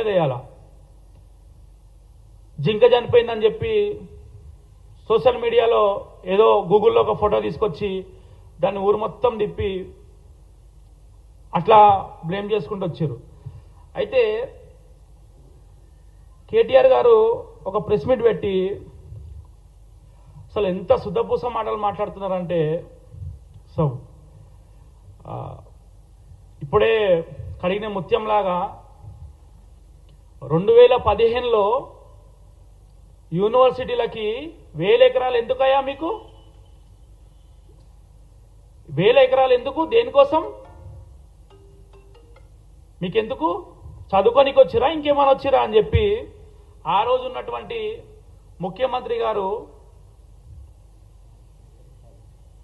మీద వేయాల. జింక చనిపోయిందని చెప్పి సోషల్ మీడియాలో ఏదో గూగుల్లో ఒక ఫోటో తీసుకొచ్చి దాన్ని ఊరు మొత్తం తిప్పి అట్లా బ్లేమ్ చేసుకుంటూ వచ్చారు. అయితే కేటీఆర్ గారు ఒక ప్రెస్ మీట్ పెట్టి అసలు ఎంత శుద్ధపూస మాటలు మాట్లాడుతున్నారంటే, సో ఇప్పుడే కడిగిన ముత్యంలాగా 2015లో యూనివర్సిటీలకి 1000 ఎకరాలు ఎందుకయ్యా మీకు? 1000 ఎకరాలు ఎందుకు? దేనికోసం? మీకెందుకు? చదువుకోనికి వచ్చిరా, ఇంకేమైనా వచ్చిరా అని చెప్పి ఆ రోజు ఉన్నటువంటి ముఖ్యమంత్రి గారు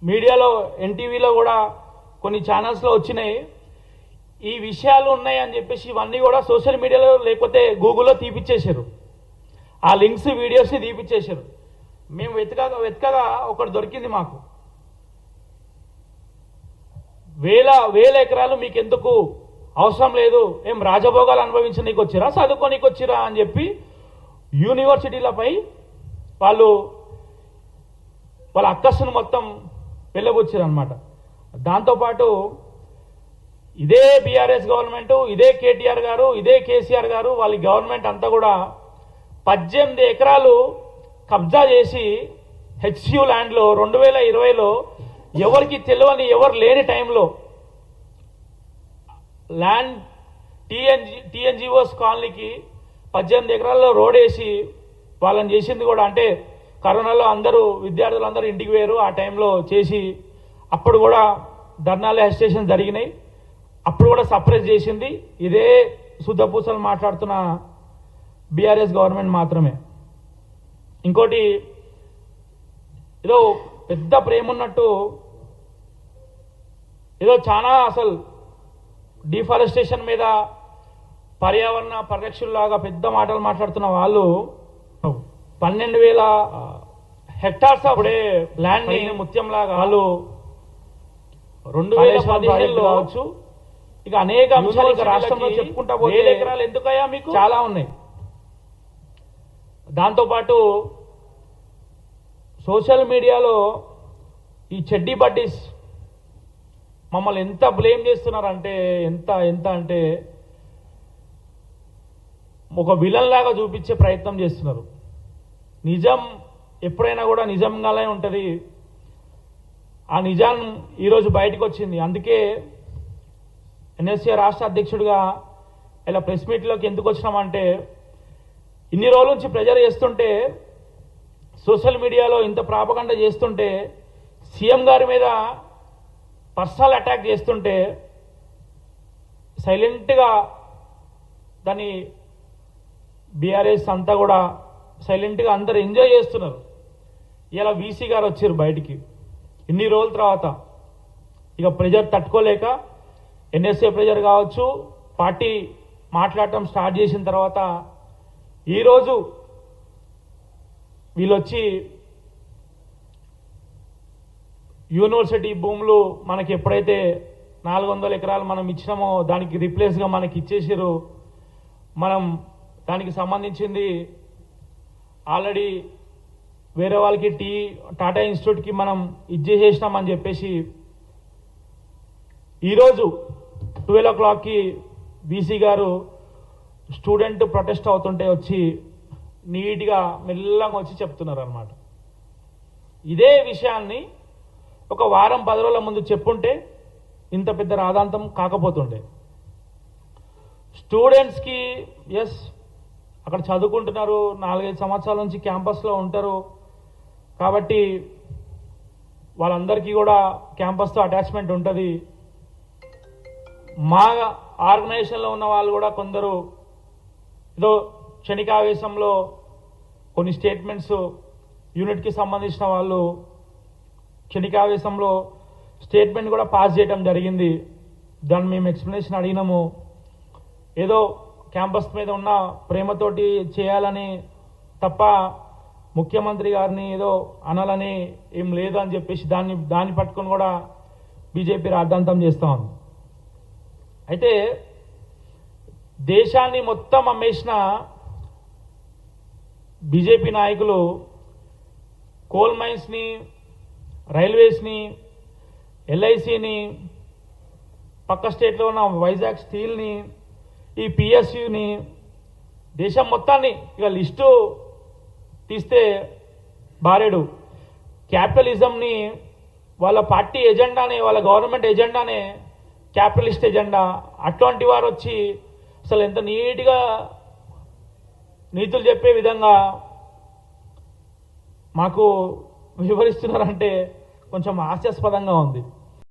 మీడియాలో, ఎన్టీవీలో కూడా కొన్ని ఛానల్స్లో వచ్చినాయి. ఈ విషయాలు ఉన్నాయి అని చెప్పేసి ఇవన్నీ కూడా సోషల్ మీడియాలో లేకపోతే గూగుల్లో తీపిచ్చేశారు. ఆ లింక్స్, వీడియోస్ని తీపిచ్చేశారు. మేము వెతకగా ఒకటి దొరికింది మాకు. 1000 ఎకరాలు మీకెందుకు? అవసరం లేదు. ఏం రాజభోగాలు అనుభవించనీకి వచ్చిరా, చదువుకోనీకి వచ్చిరా అని చెప్పి యూనివర్సిటీలపై వాళ్ళ అక్కస్సును మొత్తం వెళ్ళబుచ్చారు అనమాట. దాంతోపాటు ఇదే బీఆర్ఎస్ గవర్నమెంట్, ఇదే కేటీఆర్ గారు, ఇదే కేసీఆర్ గారు, వాళ్ళ గవర్నమెంట్ అంతా కూడా 18 ఎకరాలు కబ్జా చేసి హెచ్సియు ల్యాండ్లో 2020లో ఎవరికి తెలియని, ఎవరు లేని టైంలో ల్యాండ్ టీఎన్జిఓస్ కాలనీకి 18 ఎకరాల్లో రోడ్ వేసి వాళ్ళని చేసింది కూడా. అంటే కరోనాలో విద్యార్థులందరూ ఇంటికి వేరు, ఆ టైంలో చేసి అప్పుడు కూడా ధర్నాలు, అజిటేషన్ జరిగినాయి. అప్పుడు కూడా సప్రెస్ చేసింది ఇదే శుద్ధపూసలు మాట్లాడుతున్న బీఆర్ఎస్ గవర్నమెంట్ మాత్రమే. ఇంకోటి, ఏదో పెద్ద ప్రేమ ఉన్నట్టు ఏదో చాలా అసలు డిఫారెస్టేషన్ మీద, పర్యావరణ పరిరక్షణలాగా పెద్ద మాటలు మాట్లాడుతున్న వాళ్ళు 12,000 హెక్టార్స్ అప్పుడే ల్యాండ్ ముత్యంలాగా వాళ్ళు 2015లో కావచ్చు. ఇక అనేక అంశాలు ఇక రాష్ట్రంలో చెప్పుకుంటా పోతే 1000 ఎకరాలు ఎందుకయ్యా మీకు? చాలా ఉన్నాయి. దాంతోపాటు సోషల్ మీడియాలో ఈ చెడ్డీ బడ్డీస్ మమ్మల్ని ఎంత బ్లేమ్ చేస్తున్నారంటే, ఎంత అంటే ఒక విలన్ లాగా చూపించే ప్రయత్నం చేస్తున్నారు. నిజం ఎప్పుడైనా కూడా నిజంగానే ఉంటుంది. ఆ నిజం ఈరోజు బయటకు వచ్చింది. అందుకే ఎన్ఎస్సీ రాష్ట్ర అధ్యక్షుడిగా ఇలా ప్రెస్ మీట్లోకి ఎందుకు వచ్చినామంటే, ఇన్ని రోజుల నుంచి ప్రెజర్ చేస్తుంటే, సోషల్ మీడియాలో ఇంత ప్రాపగండ చేస్తుంటే, సీఎం గారి మీద పర్సనల్ అటాక్ చేస్తుంటే సైలెంట్గా దాన్ని బీఆర్ఎస్ అంతా కూడా సైలెంట్గా అందరు ఎంజాయ్ చేస్తున్నారు. ఇలా వీసీ గారు వచ్చారు బయటికి ఇన్ని రోజుల తర్వాత. ఇక ప్రెజర్ తట్టుకోలేక ఎన్ఎస్ఏ ప్రెజర్ కావచ్చు, పార్టీ మాట్లాడటం స్టార్ట్ చేసిన తర్వాత ఈరోజు వీళ్ళొచ్చి యూనివర్సిటీ భూములు మనకి ఎప్పుడైతే 400 ఎకరాలు మనం ఇచ్చినామో దానికి రీప్లేస్గా మనకి ఇచ్చేసారు. మనం దానికి సంబంధించింది ఆల్రెడీ వేరే వాళ్ళకి టాటా ఇన్స్టిట్యూట్కి మనం ఇచ్చేసేసినామని చెప్పేసి ఈరోజు 12 o'clockకి బీసీ గారు స్టూడెంట్ ప్రొటెస్ట్ అవుతుంటే వచ్చి నీట్గా మెల్లగా వచ్చి చెప్తున్నారు అన్నమాట. ఇదే విషయాన్ని ఒక వారం 10 రోజుల ముందు చెప్పుంటే ఇంత పెద్ద రాదాంతం కాకపోతుండే. స్టూడెంట్స్కి ఎస్ అక్కడ చదువుకుంటున్నారు, 4-5 సంవత్సరాల నుంచి క్యాంపస్లో ఉంటారు కాబట్టి వాళ్ళందరికీ కూడా క్యాంపస్తో అటాచ్మెంట్ ఉంటుంది. మా ఆర్గనైజేషన్లో ఉన్న వాళ్ళు కూడా కొందరు ఏదో క్షణికావేశంలో కొన్ని స్టేట్మెంట్స్, యూనిట్కి సంబంధించిన వాళ్ళు క్షణికావేశంలో స్టేట్మెంట్ కూడా పాస్ చేయడం జరిగింది. దాన్ని మేము ఎక్స్ప్లెనేషన్ అడిగినాము. ఏదో క్యాంపస్ మీద ఉన్న ప్రేమతోటి చేయాలని తప్ప ముఖ్యమంత్రి గారిని ఏదో అనాలని ఏం లేదు అని చెప్పేసి దాన్ని పట్టుకొని కూడా బీజేపీ రాద్ధాంతం చేస్తూ ఉంది. అయితే దేశాన్ని మొత్తం అమ్మేసిన బీజేపీ నాయకులు కోల్ మైన్స్ని, రైల్వేస్ని, ఎల్ఐసిని, పక్క స్టేట్లో ఉన్న వైజాగ్ స్టీల్ని, ఈ పిఎస్యుని, దేశం మొత్తాన్ని ఇక లిస్టు తీస్తే బారెడు క్యాపిటలిజంని వాళ్ళ పార్టీ ఎజెండానే, వాళ్ళ గవర్నమెంట్ ఎజెండానే క్యాపిటలిస్ట్ ఎజెండా. అటువంటి వారు వచ్చి అసలు ఎంత నీట్గా నీతులు చెప్పే విధంగా మాకు వివరిస్తున్నారంటే కొంచెం హాస్యాస్పదంగా ఉంది.